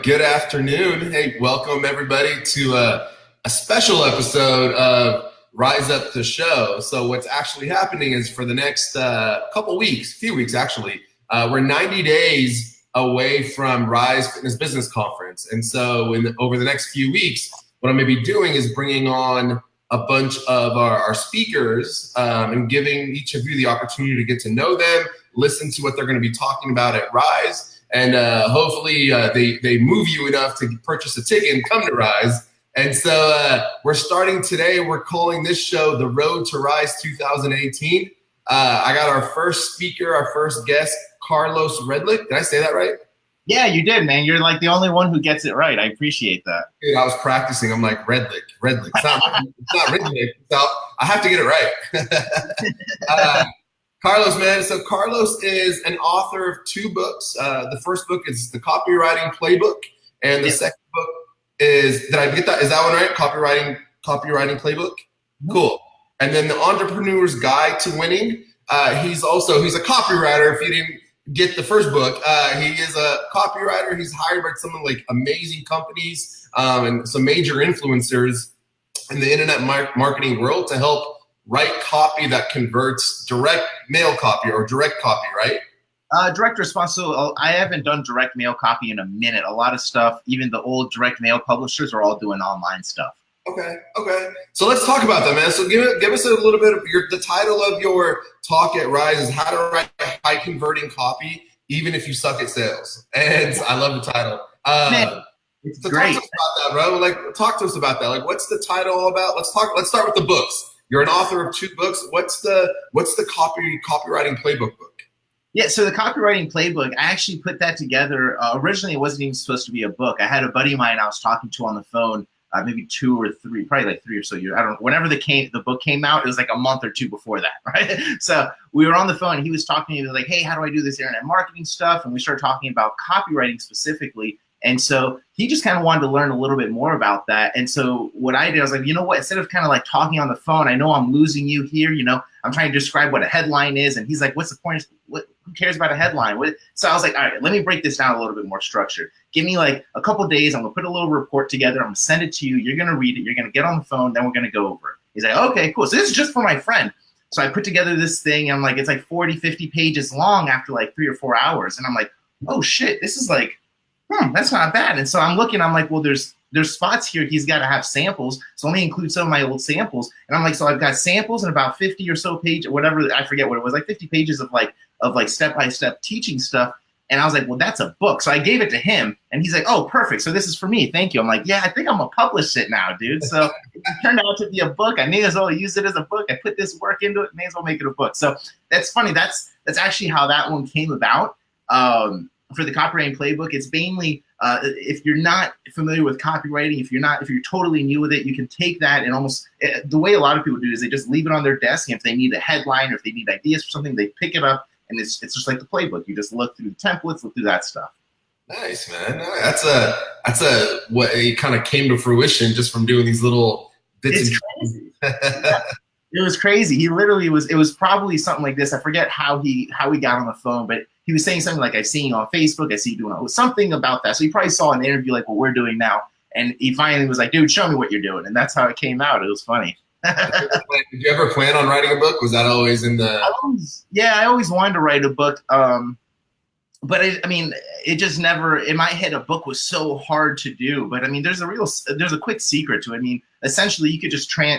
Good afternoon. Hey, welcome everybody to a special episode of Rise Up the Show. So what's actually happening is for the next few weeks actually, we're 90 days away from Rise Fitness Business Conference. And so over the next few weeks, what I'm going to be doing is bringing on a bunch of our speakers and giving each of you the opportunity to get to know them, listen to what they're going to be talking about at Rise. And hopefully they move you enough to purchase a ticket and come to Rise. And so we're starting today. We're calling this show The Road to Rise 2018. I got our first speaker, our first guest, Carlos Redlich. Did I say that right? Yeah, you did, man. You're like the only one who gets it right. I appreciate that. Dude, I was practicing. I'm like, Redlich. It's not Redlich. So I have to get it right. Carlos, man. So Carlos is an author of two books. The first book is The Copywriting Playbook. And the second book is, did I get that? Is that one right? Copywriting Playbook? Cool. And then The Entrepreneur's Guide to Winning. He's a copywriter. If you didn't get the first book, he is a copywriter. He's hired by some like amazing companies and some major influencers in the internet marketing world to help write copy that converts, direct mail copy or direct copy, right? Direct response. So I haven't done direct mail copy in a minute. A lot of stuff, even the old direct mail publishers are all doing online stuff. Okay. So let's talk about that, man. So give us a little bit of the title of your talk at Rise is How to Write High Converting Copy, Even If You Suck at Sales. And I love the title. Man, it's great. Talk to us about that, bro. Like, talk to us about that. Like, what's the title all about? Let's start with the books. You're an author of two books. What's the copywriting playbook book? Yeah, so the copywriting playbook, I actually put that together. Originally, it wasn't even supposed to be a book. I had a buddy of mine I was talking to on the phone, maybe 2 or 3, probably like 3 or so years. I don't know. Whenever the book came out, it was like a month or 2 before that, right? So we were on the phone. And he was talking to me. He was like, hey, how do I do this internet marketing stuff? And we started talking about copywriting specifically. And so he just kind of wanted to learn a little bit more about that. And so what I did, I was like, you know what, instead of kind of like talking on the phone, I know I'm losing you here, I'm trying to describe what a headline is. And he's like, what's the point? Who cares about a headline? So I was like, all right, let me break this down a little bit more structured. Give me like a couple days. I'm going to put a little report together. I'm going to send it to you. You're going to read it. You're going to get on the phone. Then we're going to go over it. He's like, okay, cool. So this is just for my friend. So I put together this thing. And I'm like, it's like 40, 50 pages long after like 3 or 4 hours. And I'm like, oh shit, this is like, that's not bad. And so I'm looking, I'm like, well, there's spots here. He's got to have samples. So let me include some of my old samples. And I'm like, so I've got samples and about 50 or so pages, whatever, I forget what it was, like 50 pages of like step-by-step teaching stuff. And I was like, well, that's a book. So I gave it to him and he's like, oh, perfect. So this is for me. Thank you. I'm like, yeah, I think I'm going to publish it now, dude. So it turned out to be a book. I may as well use it as a book. I put this work into it, may as well make it a book. So that's funny. That's actually how that one came about. For the copywriting playbook, it's mainly if you're not familiar with copywriting, if you're totally new with it, you can take that and almost the way a lot of people do is they just leave it on their desk. And if they need a headline or if they need ideas for something, they pick it up and it's just like the playbook. You just look through the templates, look through that stuff. Nice, man. That's what it kind of came to fruition just from doing these little bits and crazy. It was crazy. He literally it was probably something like this. I forget how he got on the phone, but he was saying something like, I've seen you on Facebook, I see you doing something about that. So he probably saw an interview like what we're doing now. And he finally was like, dude, show me what you're doing. And that's how it came out. It was funny. Did you ever plan on writing a book? Was that always in the... I always wanted to write a book. But it just never, in my head, a book was so hard to do. But I mean, there's a quick secret to it. I mean, essentially you could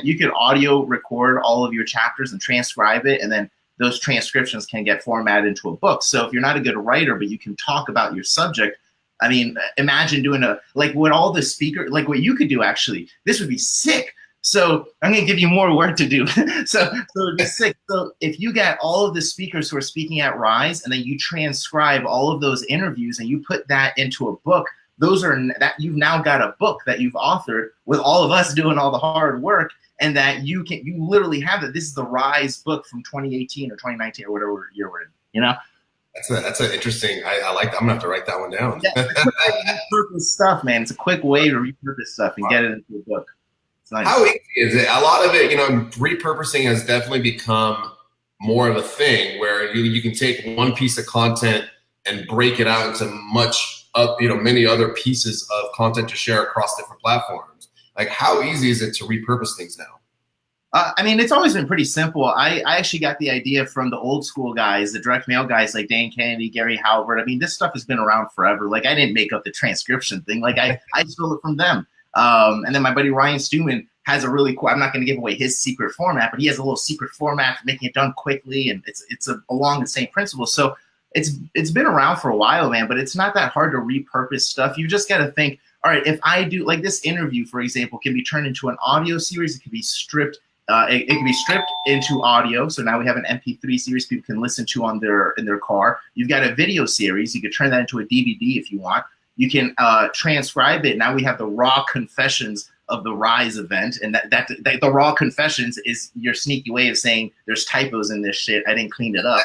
you could audio record all of your chapters and transcribe it. And then those transcriptions can get formatted into a book. So if you're not a good writer, but you can talk about your subject, I mean, imagine doing what you could do actually, this would be sick. So I'm going to give you more work to do. So it'd be sick. So if you get all of the speakers who are speaking at Rise and then you transcribe all of those interviews and you put that into a book, you've now got a book that you've authored with all of us doing all the hard work. And that you literally have that. This is the Rise book from 2018 or 2019 or whatever year we're in, That's an interesting, I like that. I'm gonna have to write that one down. Yeah, repurpose stuff, man. It's a quick way to repurpose stuff and get it into a book. It's nice. How easy is it? A lot of it, repurposing has definitely become more of a thing where you can take one piece of content and break it out into much many other pieces of content to share across different platforms. Like, how easy is it to repurpose things now? I mean, it's always been pretty simple. I actually got the idea from the old school guys, the direct mail guys like Dan Kennedy, Gary Halbert. I mean, this stuff has been around forever. Like, I didn't make up the transcription thing. Like, I stole it from them. And then my buddy Ryan Stewman has a really cool, I'm not going to give away his secret format, but he has a little secret format for making it done quickly. And it's along the same principle. So it's been around for a while, man, but it's not that hard to repurpose stuff. You just got to think, all right, if I do, like this interview, for example, can be turned into an audio series. It can be stripped. It can be stripped into audio. So now we have an MP3 series people can listen to in their car. You've got a video series. You could turn that into a DVD if you want. You can transcribe it. Now we have the raw confessions of the Rise event. And that the raw confessions is your sneaky way of saying there's typos in this shit. I didn't clean it up.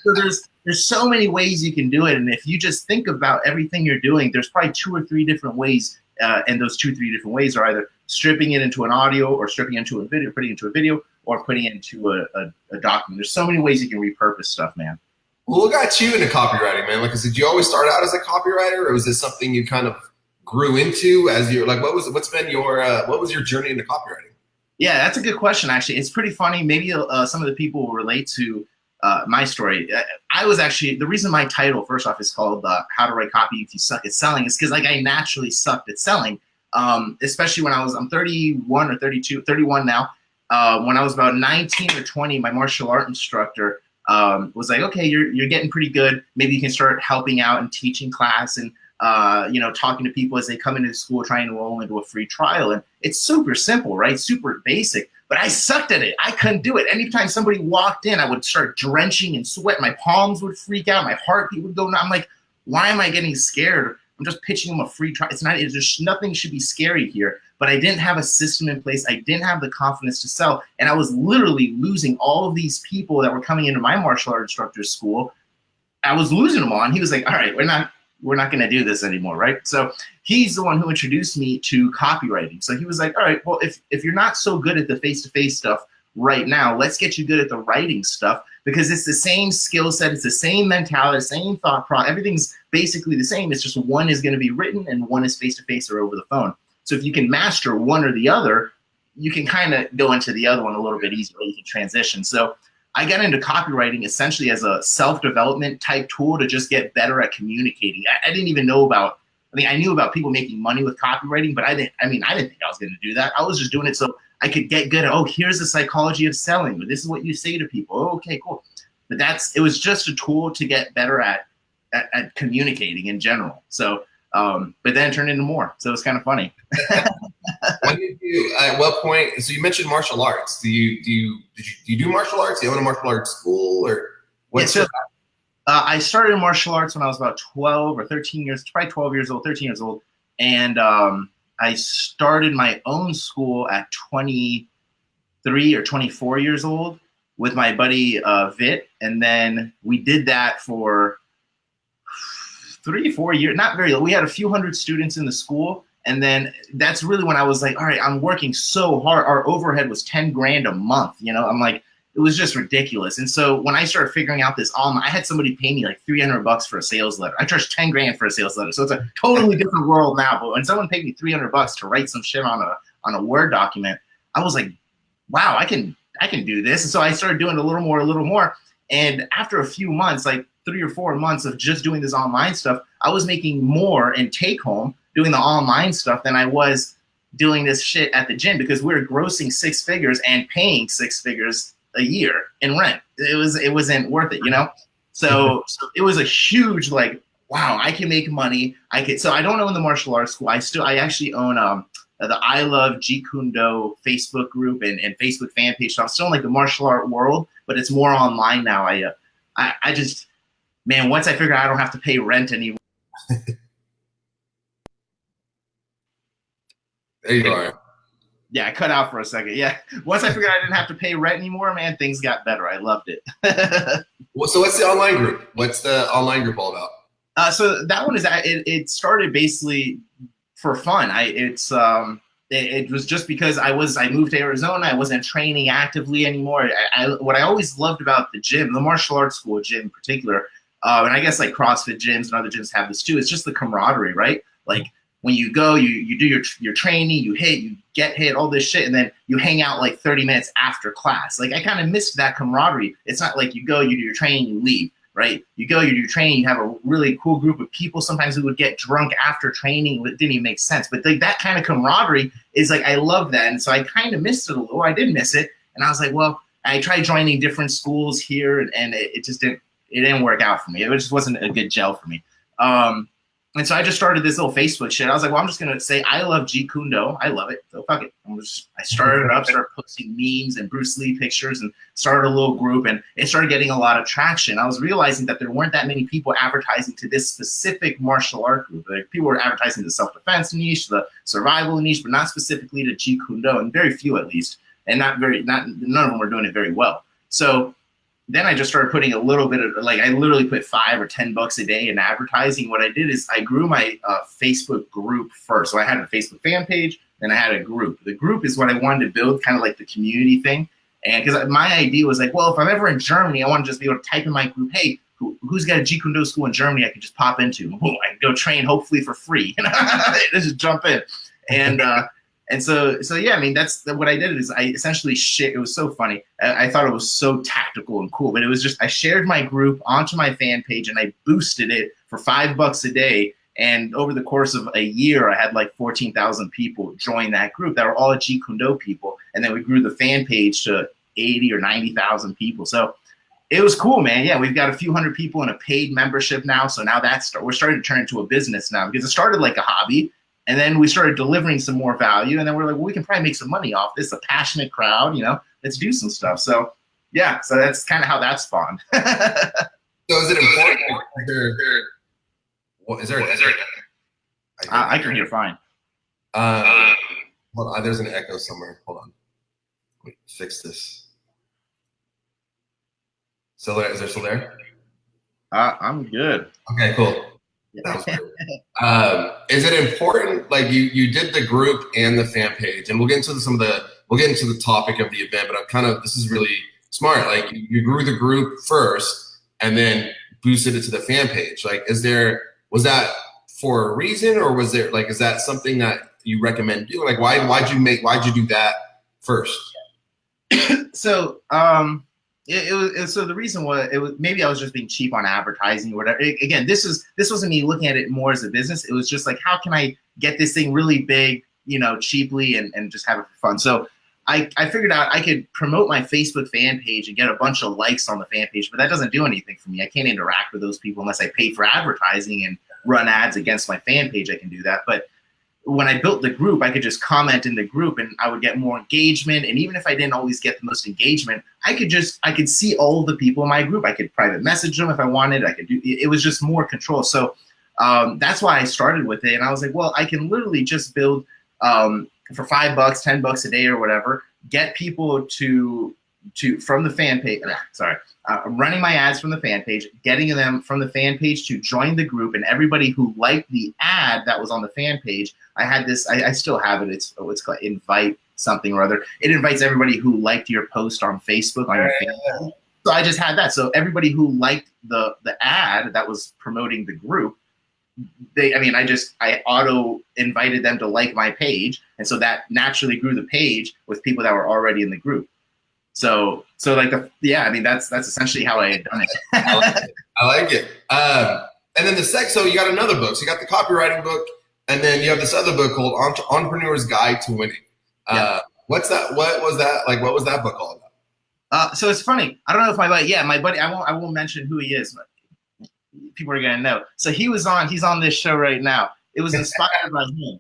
So there's so many ways you can do it. And if you just think about everything you're doing, there's probably 2 or 3 different ways. And those 2 or 3 different ways are either stripping it into an audio or stripping it into a video, putting it into a video, or putting it into a document. There's so many ways you can repurpose stuff, man. Well, what got you into copywriting, man? Like, did you always start out as a copywriter, or was this something you kind of grew into as you're like, what was your journey into copywriting? Yeah, that's a good question, actually. It's pretty funny. Maybe some of the people will relate to my story. I was actually, the reason my title, first off, is called How to Write Copy If You Suck at Selling is because, like, I naturally sucked at selling. Especially when I'm 31 or 32, 31 now. When I was about 19 or 20, my martial art instructor was like, okay, you're getting pretty good. Maybe you can start helping out and teaching class and, talking to people as they come into the school, trying to enroll into a free trial. And it's super simple, right? Super basic, but I sucked at it. I couldn't do it. Anytime somebody walked in, I would start drenching in sweat. My palms would freak out. My heartbeat would go nuts. I'm like, why am I getting scared? I'm just pitching them a free trial. There's nothing should be scary here, but I didn't have a system in place. I didn't have the confidence to sell. And I was literally losing all of these people that were coming into my martial art instructor's school. I was losing them all. And he was like, all right, we're not going to do this anymore. Right. So he's the one who introduced me to copywriting. So he was like, all right, well, if you're not so good at the face-to-face stuff right now, let's get you good at the writing stuff, because it's the same skill set, it's the same mentality, the same thought process, everything's basically the same. It's just one is going to be written and one is face-to-face or over the phone. So if you can master one or the other, you can kind of go into the other one a little bit easier. You can transition. So I got into copywriting essentially as a self-development type tool to just get better at communicating. I didn't even know about, I knew about people making money with copywriting, but I didn't think I was going to do that. I was just doing it so I could get good at, here's the psychology of selling. This is what you say to people. Oh, okay, cool. But it was just a tool to get better at communicating in general. So, but then it turned into more. So it was kind of funny. At what point, so you mentioned martial arts. Do you do martial arts? Do you own a martial arts school, or what's I started in martial arts when I was about 12 or 13 years, probably 12 years old, 13 years old. And I started my own school at 23 or 24 years old with my buddy Vit. And then we did that for 3 or 4 years, not very long. We had a few hundred students in the school. And then that's really when I was like, all right, I'm working so hard. Our overhead was 10 grand a month. I'm like, it was just ridiculous. And so when I started figuring out this, I had somebody pay me like $300 for a sales letter. I charged 10 grand for a sales letter. So it's a totally different world now. But when someone paid me $300 to write some shit on a Word document, I was like, wow, I can do this. And so I started doing a little more. And after a few months, like 3 or 4 months of just doing this online stuff, I was making more in take home doing the online stuff than I was doing this shit at the gym, because we were grossing 6 figures and paying 6 figures a year in rent. It wasn't worth it, So it was a huge, like, wow, I can make money. So I don't own the martial arts school. I actually own the I Love Jeet Kune Do Facebook group and Facebook fan page. So I'm still in like the martial art world, but it's more online now. I just, man, once I figure out I don't have to pay rent anymore. There you are. Yeah, I cut out for a second. Yeah. Once I figured I didn't have to pay rent anymore, man, things got better. I loved it. Well, so what's the online group? What's the online group all about? So that one it started basically for fun. It was just because I moved to Arizona. I wasn't training actively anymore. What I always loved about the gym, the martial arts school gym in particular, And I guess like CrossFit gyms and other gyms have this too. It's just the camaraderie, right? Like when you go, you do your training, you get hit, all this shit, and then you hang out like 30 minutes after class. Like I kind of missed that camaraderie. It's not like you go, you do your training, you leave, right? You go, you do your training, you have a really cool group of people. Sometimes we would get drunk after training. It didn't even make sense. But like that kind of camaraderie is like, I love that. And so I kind of missed it a little. I did miss it. And I was like, well, I tried joining different schools here, and it just didn't work out for me. It just wasn't a good gel for me. And so I just started this little Facebook shit. I was like, well, I'm just going to say I love Jeet Kune Do. I love it. So fuck it. I started it up, started posting memes and Bruce Lee pictures, and started a little group, and it started getting a lot of traction. I was realizing that there weren't that many people advertising to this specific martial art group. Like people were advertising the self-defense niche, the survival niche, but not specifically to Jeet Kune Do, and very few at least. And none of them were doing it very well. So then I just started putting a little bit of, like, I literally put $5 or $10 a day in advertising. What I did is I grew my Facebook group first. So I had a Facebook fan page, then I had a group. The group is what I wanted to build, kind of like the community thing. And because my idea was like, well, if I'm ever in Germany, I want to just be able to type in my group, hey, who's got a Jeet Kune Do school in Germany I can just pop into? Boom, I can go train, hopefully for free. Just jump in. And so yeah, I mean, that's what I did is I essentially it was so funny. I thought it was so tactical and cool, but it was just, I shared my group onto my fan page and I boosted it for $5 a day. And over the course of a year, I had like 14,000 people join that group that were all Jeet Kune Do people. And then we grew the fan page to 80 or 90,000 people. So it was cool, man. Yeah, we've got a few hundred people in a paid membership now. So now we're starting to turn into a business now, because it started like a hobby. And then we started delivering some more value. And then we're like, well, we can probably make some money off this. A passionate crowd, let's do some stuff. So yeah, so that's kind of how that spawned. So is it important? Is there I can hear fine. Hold on, there's an echo somewhere. Hold on. Let me fix this. Still there? Is there still there? I'm good. Okay, cool. Is it important, like you did the group and the fan page, and we'll get into the topic of the event, but this is really smart. Like you grew the group first and then boosted it to the fan page. Like, was that for a reason, or was there, like, is that something that you recommend doing? Like, why'd you do that first? So, so the reason was maybe I was just being cheap on advertising or whatever. Again, this wasn't me looking at it more as a business. It was just like, how can I get this thing really big, cheaply and just have it for fun? So I figured out I could promote my Facebook fan page and get a bunch of likes on the fan page, but that doesn't do anything for me. I can't interact with those people unless I pay for advertising and run ads against my fan page. I can do that. But when I built the group, I could just comment in the group and I would get more engagement. And even if I didn't always get the most engagement, I could see all the people in my group. I could private message them if I wanted. It was just more control. So that's why I started with it. And I was like, well, I can literally just build for $5, $10 a day or whatever, get people from the fan page. Running my ads from the fan page, getting them from the fan page to join the group, and everybody who liked the ad that was on the fan page, I had this, I still have it. It's called invite something or other. It invites everybody who liked your post on Facebook on your fan page. So I just had that. So everybody who liked the ad that was promoting the group, I auto invited them to like my page. And so that naturally grew the page with people that were already in the group. So that's essentially how I had done it. I like it. And then so you got another book. So you got the copywriting book, and then you have this other book called Entrepreneur's Guide to Winning. What's that? What was that? Like, what was that book all about? So it's funny. I don't know if my buddy, I won't mention who he is, but people are gonna know. So he's on this show right now. It was inspired by him.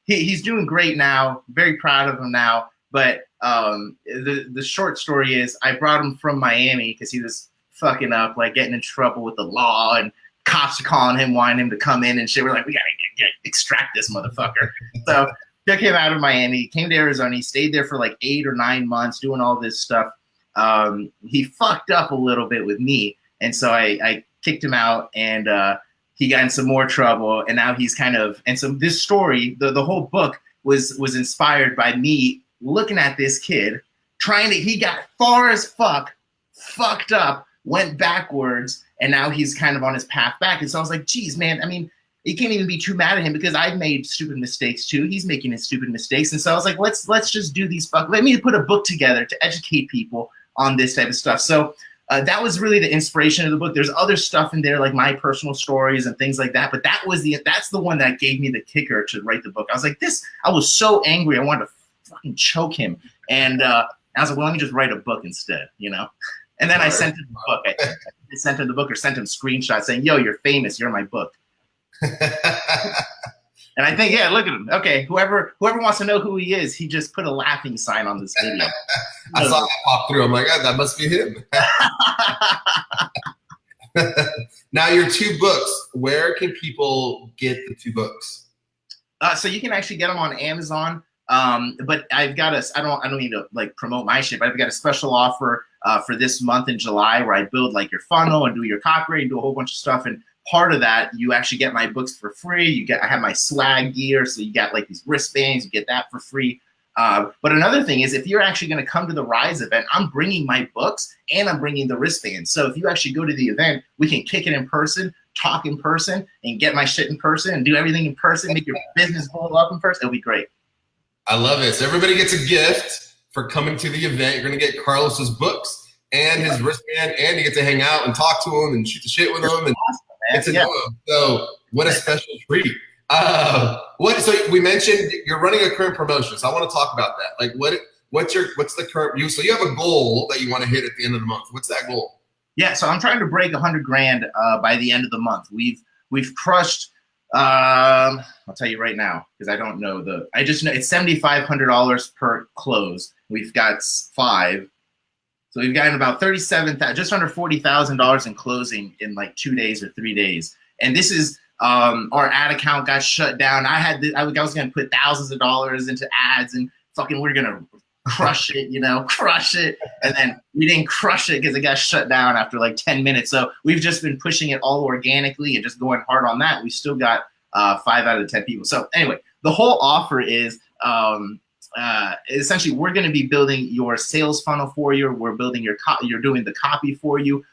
He's doing great now. Very proud of him now. But the short story is I brought him from Miami because he was fucking up, like getting in trouble with the law, and cops are calling him, wanting him to come in and shit. We're like, we gotta extract this motherfucker. So took him out of Miami, came to Arizona. He stayed there for like 8 or 9 months doing all this stuff. He fucked up a little bit with me, and so I kicked him out, and he got in some more trouble. And now he's so this story, the whole book was inspired by me looking at this kid he got far as fucked up, went backwards, and now he's kind of on his path back. And so I was like, geez, man, I mean, you can't even be too mad at him because I've made stupid mistakes too. He's making his stupid mistakes. And so I was like, let's just do these let me put a book together to educate people on this type of stuff. So that was really the inspiration of the book. There's other stuff in there, like my personal stories and things like that. But that's the one that gave me the kicker to write the book. I was like, I was so angry. I wanted to fucking choke him. And I was like, well, let me just write a book instead, you know? And then I sent him the book. I sent him the book or sent him screenshots saying, yo, you're famous. You're my book. And I think, yeah, look at him. Okay, whoever wants to know who he is, he just put a laughing sign on this video. I saw that pop through. I'm like, oh, that must be him. Now, your 2 books, where can people get the 2 books? So you can actually get them on Amazon. But I've got I don't need to like promote my shit, but I've got a special offer for this month in July where I build like your funnel and do your copyright and do a whole bunch of stuff. And part of that, you actually get my books for free. I have my swag gear, so you got like these wristbands, you get that for free. But another thing is, if you're actually going to come to the Rise event, I'm bringing my books and I'm bringing the wristbands. So if you actually go to the event, we can kick it in person, talk in person, and get my shit in person and do everything in person, make your business blow up in person. It'll be great. I love it. So everybody gets a gift for coming to the event. You're going to get Carlos's books and his wristband, and you get to hang out and talk to him and shoot the shit with him and get to know him. So what a special treat. So we mentioned you're running a current promotion. So I want to talk about that. Like what's the current so you have a goal that you want to hit at the end of the month. What's that goal? Yeah, so I'm trying to break 100 grand by the end of the month. We've crushed I'll tell you right now, because I don't know I just know it's $7,500 per close. We've got 5. So we've gotten about just under $40,000 in closing in like 2 days or 3 days. And this is our ad account got shut down. I was going to put thousands of dollars into ads and fucking we're going to crush it, crush it. And then we didn't crush it because it got shut down after like 10 minutes. So we've just been pushing it all organically and just going hard on that. We still got 5 out of the 10 people. So anyway, the whole offer is essentially we're going to be building your sales funnel for you. We're building you're doing the copy for you.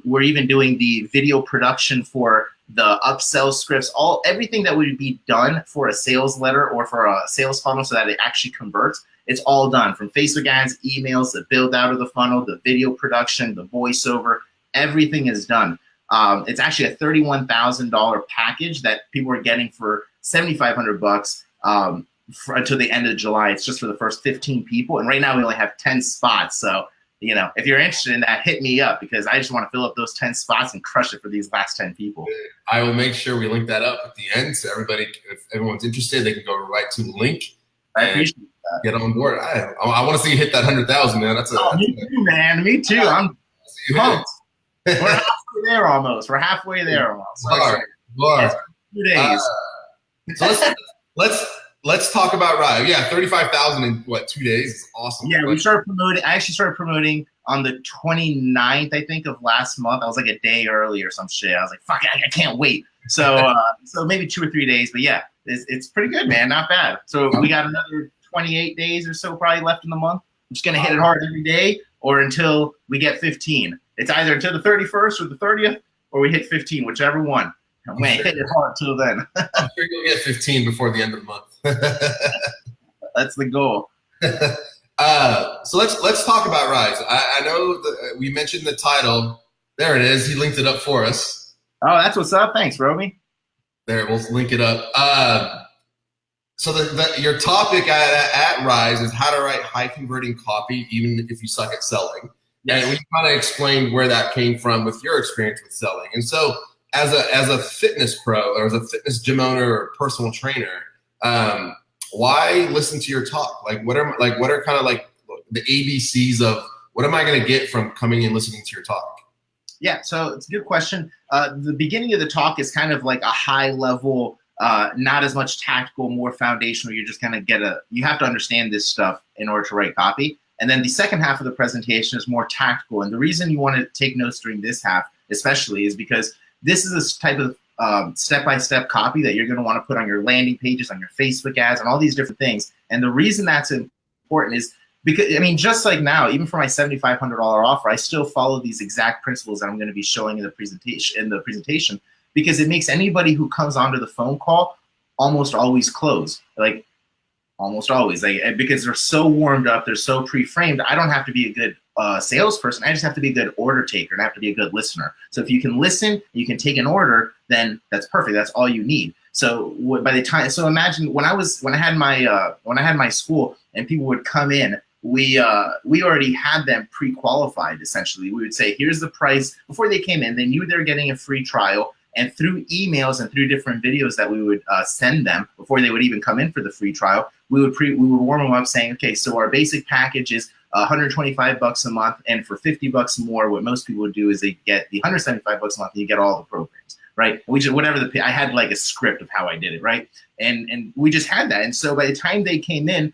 We're even doing the video production for the upsell scripts, everything that would be done for a sales letter or for a sales funnel so that it actually converts. It's all done from Facebook ads, emails, the build out of the funnel, the video production, the voiceover, everything is done. It's actually a $31,000 package that people are getting for $7,500 until the end of July. It's just for the first 15 people. And right now we only have 10 spots. So, if you're interested in that, hit me up because I just want to fill up those 10 spots and crush it for these last 10 people. I will make sure we link that up at the end. So everybody, if everyone's interested, they can go right to the link. I appreciate that. Get on board. I want to see you hit that 100,000, man. Me too, man. Me too. I'm pumped. We're halfway there almost. We're halfway there almost. Bar. 2 days. So let's talk about Rise. Yeah, 35,000 in 2 days? It's awesome. Yeah, I actually started promoting on the 29th, I think, of last month. I was like a day early or some shit. I was like, fuck, I can't wait. So so maybe 2 or 3 days, but yeah, it's pretty good, man. Not bad. So we got another 28 days or so probably left in the month. I'm just gonna hit it hard every day or until we get 15. It's either until the 31st or the 30th or we hit 15, whichever one. I'm gonna hit it hard till then. I'm sure you'll get 15 before the end of the month. That's the goal. So let's talk about Rise. I know we mentioned the title. There it is. He linked it up for us. Oh, that's what's up. Thanks, Roby. There, we'll link it up. So your topic at Rise is how to write high converting copy, even if you suck at selling. Yes. And we kind of explained where that came from with your experience with selling. And so as a fitness pro or as a fitness gym owner or personal trainer, why listen to your talk? What are kind of like the ABCs of what am I going to get from coming and listening to your talk? Yeah, so it's a good question. The beginning of the talk is kind of like a high level, not as much tactical, more foundational. You're just going to you have to understand this stuff in order to write copy. And then the second half of the presentation is more tactical. And the reason you want to take notes during this half, especially, is because this is a type of step-by-step copy that you're going to want to put on your landing pages, on your Facebook ads, and all these different things. And the reason that's important is Because I mean, just like now, even for my $7,500 offer, I still follow these exact principles that I'm going to be showing in the presentation, because it makes anybody who comes onto the phone call almost always close. Like almost always, like, because they're so warmed up, they're so pre-framed. I don't have to be a good salesperson. I just have to be a good order taker, and I have to be a good listener. So if you can listen, you can take an order, then that's perfect. That's all you need. So by the time, so imagine when I had my school and people would come in, we already had them pre-qualified. Essentially, we would say, here's the price. Before they came in, they knew they were getting a free trial. And through emails and through different videos that we would send them before they would even come in for the free trial, we would warm them up saying, okay, so our basic package is $125 a month, and for $50 more, what most people would do is they get the $175 a month, and you get all the programs, right? We just I had like a script of how I did it, right? And we just had that. And so by the time they came in,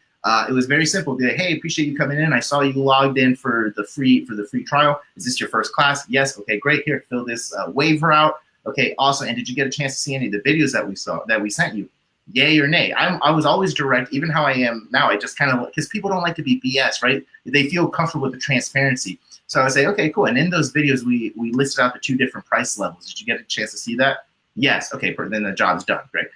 it was very simple. Be like, hey, appreciate you coming in. I saw you logged in for the free trial. Is this your first class? Yes. Okay, great. Here, fill this waiver out. Okay, awesome. And did you get a chance to see any of the videos that we sent you? Yay or nay? I was always direct, even how I am now. I just kind of, because people don't like to be BS, right? They feel comfortable with the transparency. So I would say, okay, cool. And in those videos, we listed out the 2 different price levels. Did you get a chance to see that? Yes. Okay, then the job's done. Great.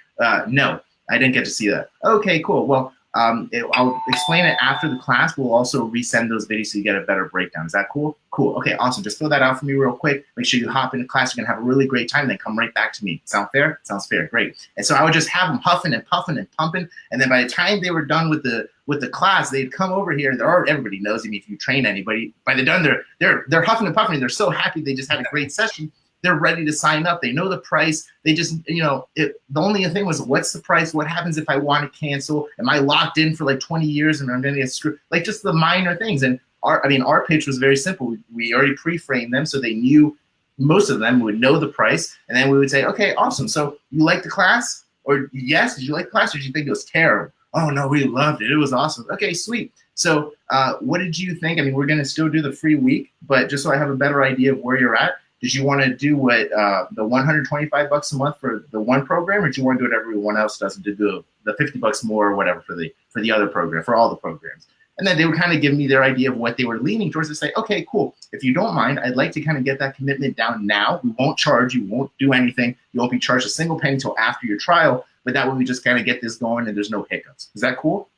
No, I didn't get to see that. Okay, cool. Well, I'll explain it after the class. We'll also resend those videos so you get a better breakdown. Is that cool? Cool. Okay, awesome. Just fill that out for me real quick. Make sure you hop into class. You're going to have a really great time. Then come right back to me. Sound fair? Sounds fair. Great. And so I would just have them huffing and puffing and pumping. And then by the time they were done with the class, they'd come over here. Everybody knows. I mean, if you train anybody, by the done, they're huffing and puffing. They're so happy they just had a great session. They're ready to sign up. They know the price. They just, the only thing was, what's the price? What happens if I want to cancel? Am I locked in for like 20 years and I'm going to get screwed? Like just the minor things. And our pitch was very simple. We already pre-framed them so they knew, most of them would know the price. And then we would say, okay, awesome. So you like the class? Or yes, did you like the class? Or did you think it was terrible? Oh no, we loved it. It was awesome. Okay, sweet. So what did you think? I mean, we're going to still do the free week, but just so I have a better idea of where you're at, did you want to do what the $125 a month for the one program, or do you want to do what everyone else does and do the $50 more or whatever for the other program, for all the programs? And then they would kind of give me their idea of what they were leaning towards to say, okay, cool. If you don't mind, I'd like to kind of get that commitment down now. We won't charge you, won't do anything. You won't be charged a single penny until after your trial, but that way we just kind of get this going and there's no hiccups. Is that cool?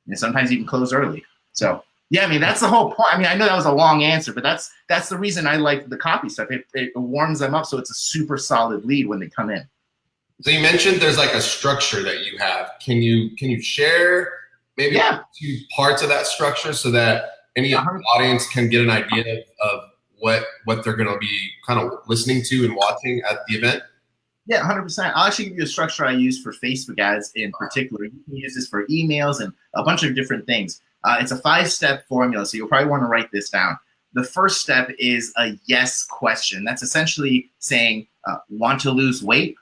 And sometimes you can close early. So yeah, I mean, that's the whole point. I mean, I know that was a long answer, but that's the reason I like the copy stuff. It warms them up so it's a super solid lead when they come in. So you mentioned there's like a structure that you have. Can you share maybe 2 parts of that structure so that any audience can get an idea of what they're going to be kind of listening to and watching at the event? Yeah, 100%. I'll actually give you a structure I use for Facebook ads in particular. You can use this for emails and a bunch of different things. It's a 5-step formula, so you'll probably want to write this down. The first step is a yes question. That's essentially saying, want to lose weight?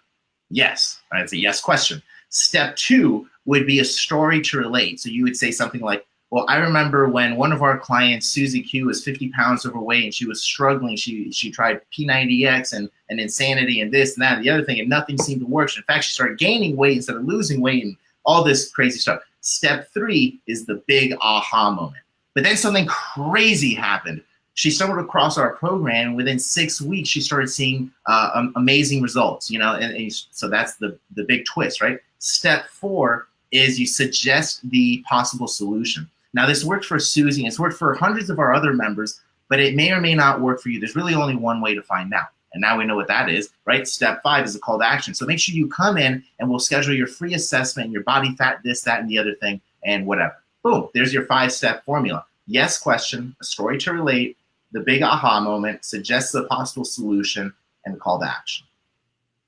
Yes. All right, it's a yes question. Step 2 would be a story to relate. So you would say something like, well, I remember when one of our clients, Susie Q, was 50 pounds overweight and she was struggling. She tried P90X and Insanity and this and that and the other thing, and nothing seemed to work. In fact, she started gaining weight instead of losing weight and all this crazy stuff. Step 3 is the big aha moment. But then something crazy happened. She stumbled across our program. Within 6 weeks, she started seeing amazing results, and so that's the big twist, right? Step 4 is you suggest the possible solution. Now, this worked for Susie, and it's worked for hundreds of our other members, but it may or may not work for you. There's really only one way to find out. And now we know what that is, right? Step 5 is a call to action. So make sure you come in and we'll schedule your free assessment, your body fat, this, that, and the other thing, and whatever. Boom, there's your 5-step formula. Yes question, a story to relate, the big aha moment, suggest the possible solution, and call to action.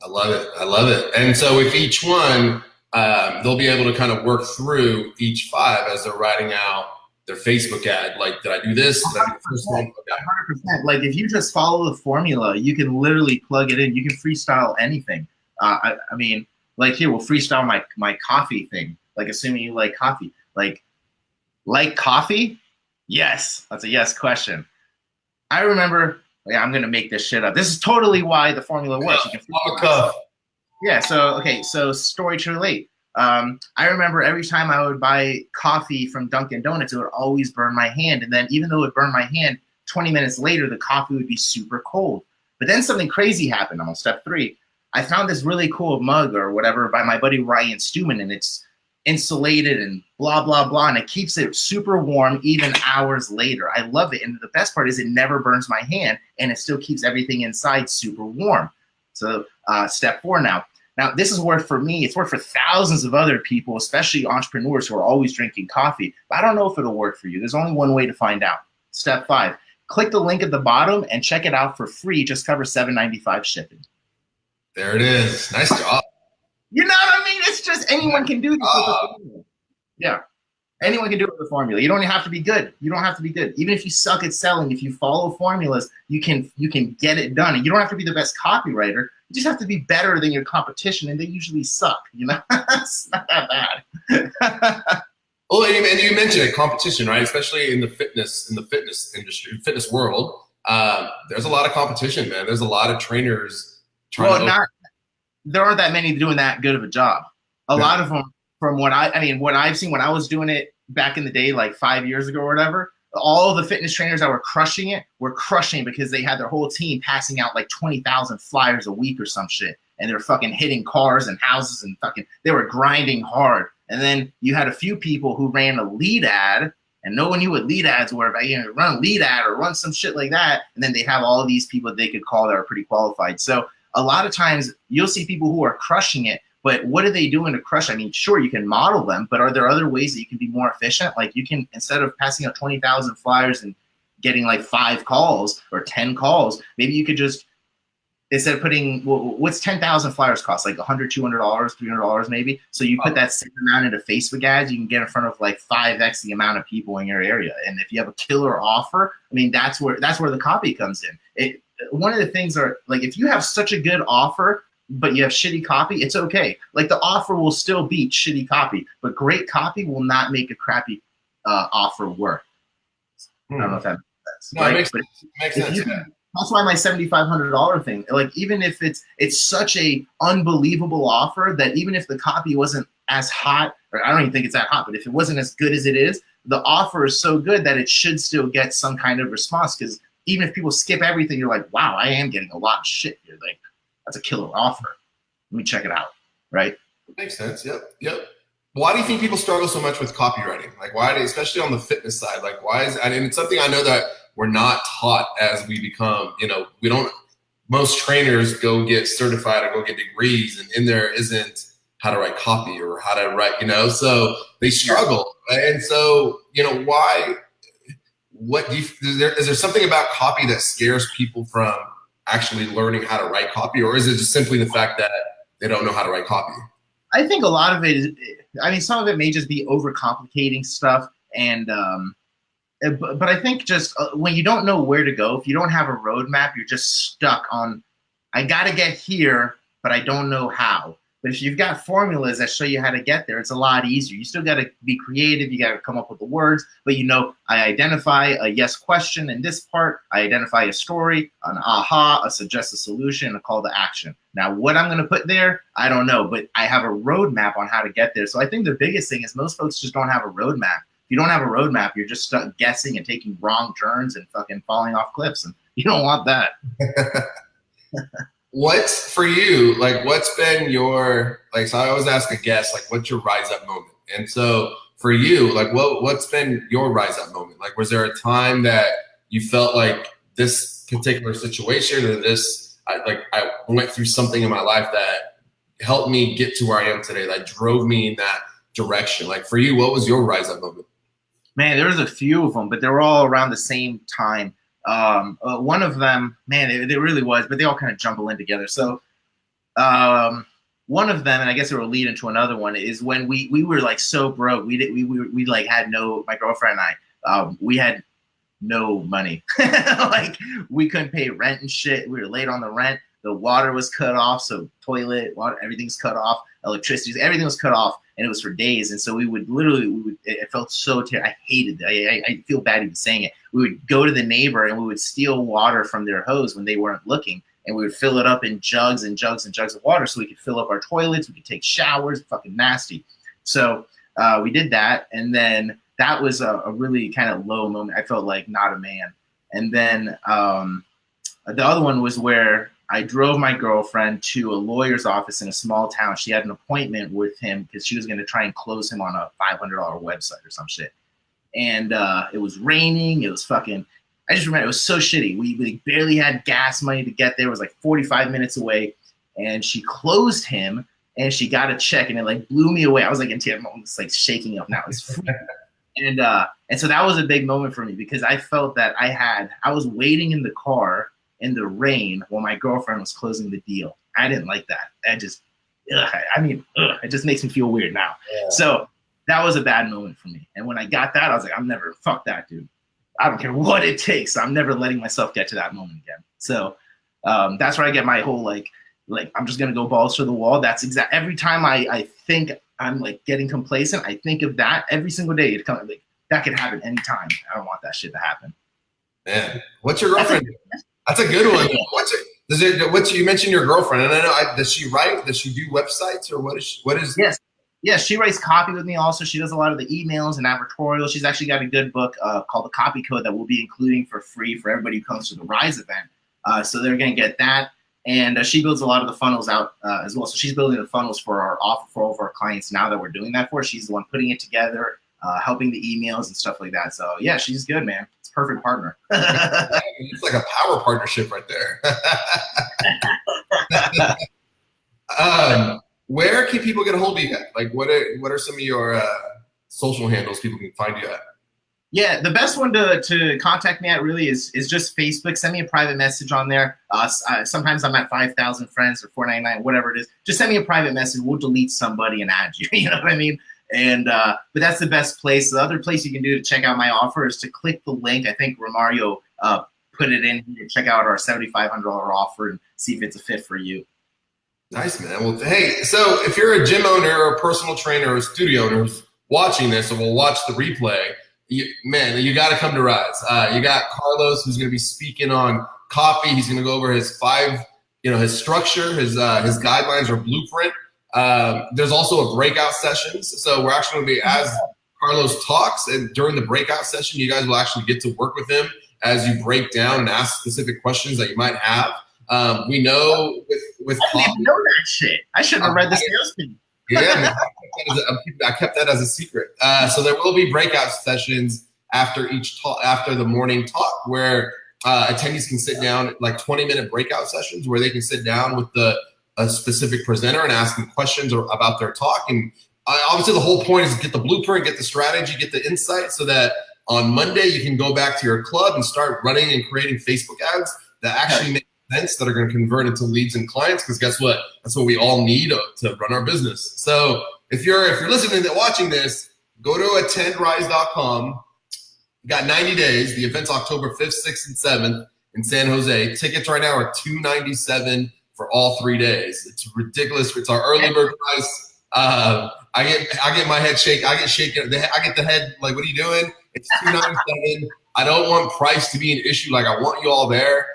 I love it. I love it. And so with each one, they'll be able to kind of work through each 5 as they're writing out their Facebook ad. Like, did I do this? Did I do the first one? Okay. 100%. Like, if you just follow the formula, you can literally plug it in. You can freestyle anything. I mean, like here, we'll freestyle my coffee thing. Like, assuming you like coffee. Like coffee? Yes. That's a yes question. I remember, I'm going to make this shit up. This is totally why the formula works. You can freestyle. Yeah, so, okay, so story to relate. I remember every time I would buy coffee from Dunkin' Donuts, it would always burn my hand. And then even though it would burn my hand, 20 minutes later, the coffee would be super cold. But then something crazy happened. I'm on step 3. I found this really cool mug or whatever by my buddy Ryan Stewman, and it's insulated and blah, blah, blah. And it keeps it super warm even hours later. I love it. And the best part is it never burns my hand, and it still keeps everything inside super warm. So step 4 now. Now, this is worth for me. It's worth for thousands of other people, especially entrepreneurs who are always drinking coffee. But I don't know if it'll work for you. There's only one way to find out. Step 5. Click the link at the bottom and check it out for free. Just cover $7.95 shipping. There it is. Nice job. You know what I mean? It's just anyone can do this with the formula. Yeah. Anyone can do it with the formula. You don't have to be good. You don't have to be good. Even if you suck at selling, if you follow formulas, you can get it done. And you don't have to be the best copywriter. You just have to be better than your competition, and they usually suck. You know, it's not that bad. Well, and you mentioned it, competition, right? Especially in the fitness industry, fitness world. There's a lot of competition, man. There's a lot of trainers trying there aren't that many doing that good of a job. A lot of them, from what I've seen when I was doing it back in the day, like 5 years ago or whatever, all of the fitness trainers that were crushing it because they had their whole team passing out like 20,000 flyers a week or some shit. And they're fucking hitting cars and houses and they were grinding hard. And then you had a few people who ran a lead ad, and no one knew what lead ads were. But run a lead ad or run some shit like that, and then they have all of these people that they could call that are pretty qualified. So a lot of times you'll see people who are crushing it, but what are they doing to crush? I mean, sure, you can model them, but are there other ways that you can be more efficient? Like you can, instead of passing out 20,000 flyers and getting like 5 calls or 10 calls, maybe you could just, instead of putting, what's 10,000 flyers cost? Like $100, $200, $300 maybe. So you put that same amount into Facebook ads, you can get in front of like 5x the amount of people in your area. And if you have a killer offer, I mean, that's where the copy comes in. One of the things are like, if you have such a good offer, but you have shitty copy, it's okay. Like the offer will still beat shitty copy, but great copy will not make a crappy offer work. I don't know if that makes sense. No, right? It makes sense. That's why my $7,500 thing, like even if it's such a unbelievable offer that even if the copy wasn't as hot, or I don't even think it's that hot, but if it wasn't as good as it is, the offer is so good that it should still get some kind of response. Because even if people skip everything, you're like, wow, I am getting a lot of shit here. Like, that's a killer offer. Let me check it out, right? Makes sense. Yep. Why do you think people struggle so much with copywriting? Like, especially on the fitness side, like and it's something I know that we're not taught as we become, most trainers go get certified or go get degrees, and in there isn't how to write copy or how to write, so they struggle. And so, is there something about copy that scares people from actually learning how to write copy, or is it just simply the fact that they don't know how to write copy? I think a lot of it is, some of it may just be overcomplicating stuff. And, but I think just when you don't know where to go, if you don't have a roadmap, you're just stuck on, I got to get here, but I don't know how. But if you've got formulas that show you how to get there, it's a lot easier. You still got to be creative. You got to come up with the words, but I identify a yes question in this part. I identify a story, an aha, a suggest a solution, a call to action. Now, what I'm going to put there, I don't know, but I have a roadmap on how to get there. So I think the biggest thing is most folks just don't have a roadmap. If you don't have a roadmap, you're just stuck guessing and taking wrong turns and fucking falling off cliffs, and you don't want that. What's for you, what's been your, so I always ask a guest, what's your rise up moment? And so for you, what's been your rise up moment? Was there a time that you felt like this particular situation or this, I went through something in my life that helped me get to where I am today, that drove me in that direction? For you, what was your rise up moment? Man, there was a few of them, but they were all around the same time. One of them, man, it really was, but they all kind of jumble in together. So one of them, and I guess it will lead into another one, is when we were so broke. We had no, my girlfriend and I, we had no money. We couldn't pay rent and shit. We were late on the rent. The water was cut off. So toilet, water, everything's cut off. Electricity, everything was cut off. And it was for days. And so we would it felt so terrible. I hated it. I feel bad even saying it. We would go to the neighbor and we would steal water from their hose when they weren't looking. and we would fill it up in jugs and jugs and jugs of water so we could fill up our toilets, we could take showers, fucking nasty. So we did that, and then that was a really kind of low moment. I felt like not a man. And then the other one was where I drove my girlfriend to a lawyer's office in a small town. She had an appointment with him because she was going to try and close him on a $500 website or some shit. And it was raining. It was fucking, I just remember it was so shitty. We barely had gas money to get there. It was like 45 minutes away. And she closed him and she got a check and it like blew me away. I was like in tears, I'm just like shaking up now. It's and so that was a big moment for me because I felt that I was waiting in the car in the rain while my girlfriend was closing the deal. I didn't like that. That just, it just makes me feel weird now. Yeah. So that was a bad moment for me. And when I got that, I was like, fuck that, dude. I don't care what it takes. I'm never letting myself get to that moment again. So that's where I get my whole, like I'm just going to go balls to the wall. That's every time I think I'm like getting complacent, I think of that every single day. It comes like that could happen anytime. I don't want that shit to happen. Man, what's your girlfriend? That's a good one. You mentioned your girlfriend, and I know, does she write? Does she do websites, or what is? Yes, she writes copy with me. Also, she does a lot of the emails and advertorials. She's actually got a good book called The Copy Code that we'll be including for free for everybody who comes to the Rise event. So they're going to get that, and she builds a lot of the funnels out as well. So she's building the funnels for our offer for all of our clients now that we're doing that for. She's the one putting it together, helping the emails and stuff like that. So yeah, she's good, man. Perfect partner. It's like a power partnership right there. Where can people get a hold of you at? Like, what are some of your social handles people can find you at? Yeah, the best one to contact me at really is just Facebook. Send me a private message on there. Sometimes I'm at 5,000 friends or 499, whatever it is. Just send me a private message. We'll delete somebody and add you. You know what I mean? And but that's the best place. The other place you can do to check out my offer is to click the link. I think Romario put it in here to check out our $7,500 offer and see if it's a fit for you. Nice, man. Well, hey, so if you're a gym owner or a personal trainer or a studio owner who's watching this or will watch the replay, you got to come to Rise. You got Carlos who's going to be speaking on copy. He's going to go over his his structure, his guidelines or blueprint. There's also a breakout sessions. So we're actually going to be, as Carlos talks, and during the breakout session, you guys will actually get to work with him as you break down and ask specific questions that you might have. We know with I didn't even know that shit. I should have read the sales thing. Yeah, man, I kept that as a secret. So there will be breakout sessions after the morning talk where attendees can sit down, like 20-minute breakout sessions where they can sit down with a specific presenter and ask them questions about their talk. And obviously the whole point is to get the blueprint, get the strategy, get the insight so that on Monday you can go back to your club and start running and creating Facebook ads that actually make sense, that are going to convert into leads and clients. Because guess what? That's what we all need to run our business. So if you're listening and watching this, go to attendrise.com. You got 90 days. The event's October 5th, 6th, and 7th in San Jose. Tickets right now are $297 for all 3 days. It's ridiculous. It's our early bird price. I get my head shaken. I get shaken. I get the head like, what are you doing? It's $297. I don't want price to be an issue. Like, I want you all there.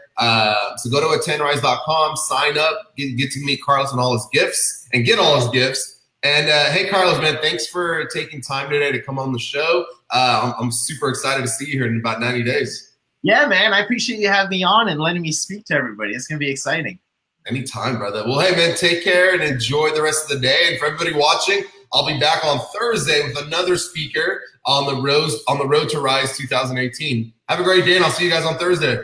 So go to attendrise.com, sign up, get to meet Carlos and all his gifts, and get all his gifts. And hey, Carlos, man, thanks for taking time today to come on the show. I'm super excited to see you here in about 90 days. Yeah, man, I appreciate you having me on and letting me speak to everybody. It's going to be exciting. Anytime, brother. Well, hey, man, take care and enjoy the rest of the day. And for everybody watching, I'll be back on Thursday with another speaker on the road to Rise 2018. Have a great day, and I'll see you guys on Thursday.